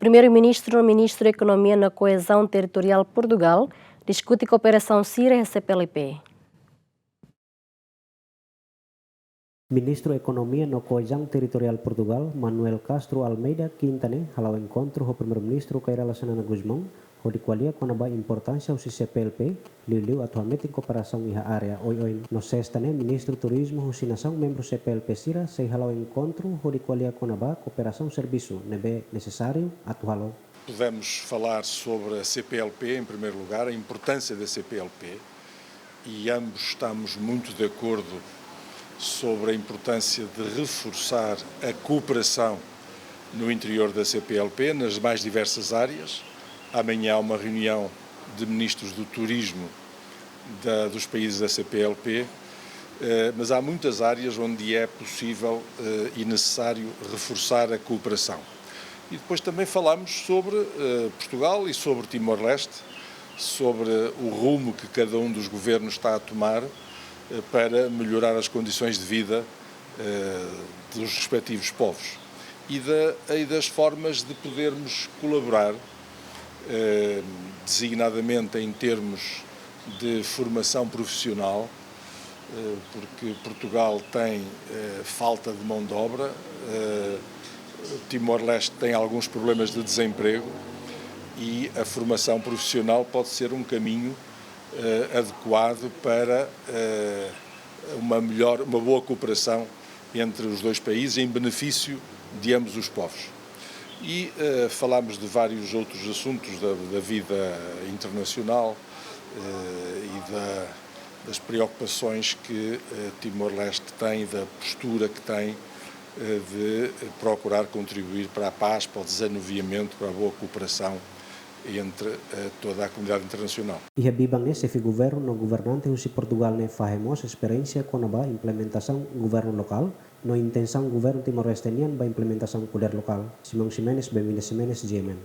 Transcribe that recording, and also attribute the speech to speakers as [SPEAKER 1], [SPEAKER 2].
[SPEAKER 1] Primeiro-Ministru e Ministru Ekonomia na Koezaun Territoriál Portugál diskute kooperasaun sira e CPLP.
[SPEAKER 2] Ministru Ekonomia no Koezaun Territoriál Portugál, Manuel Castro Almeida Quintane, halau encontro ho Primeiro-Ministru Kairalasanana Guzmão, ho dikualia konaba importância o CPLP, liu atau meeting kooperasaun iha area oi no sextane Ministru Turismo ho sinasaun membro CPLP sira sei halau encontro ho dikualia konaba kooperasaun serviço nebe necessário atu halau.
[SPEAKER 3] Podemos falar sobre a CPLP em primeiro lugar, a importância da CPLP, e ambos estamos muito de acordo sobre a importância de reforçar a cooperação no interior da CPLP, nas mais diversas áreas. Amanhã há uma reunião de ministros do turismo dos países da CPLP, mas há muitas áreas onde é possível e necessário reforçar a cooperação. E depois também falamos sobre Portugal e sobre Timor-Leste, sobre o rumo que cada um dos governos está a tomar para melhorar as condições de vida dos respectivos povos e das formas de podermos colaborar, designadamente em termos de formação profissional, porque Portugal tem falta de mão de obra, Timor-Leste tem alguns problemas de desemprego e a formação profissional pode ser um caminho adequado para uma boa cooperação entre os dois países em benefício de ambos os povos. E falámos de vários outros assuntos da vida internacional e das preocupações que Timor-Leste tem, da postura que tem de procurar contribuir para a paz, para o desanuviamento, para a boa cooperação entre toda a comunidade internacional.
[SPEAKER 2] Iha bibang ne sefi governo no governante husi Portugal ne fahemos experiência com a implementação governo local, no intenção governo timor-lestenian ba implementação poder local. Simão Ximenes, Bemines Ximenes, Jemen.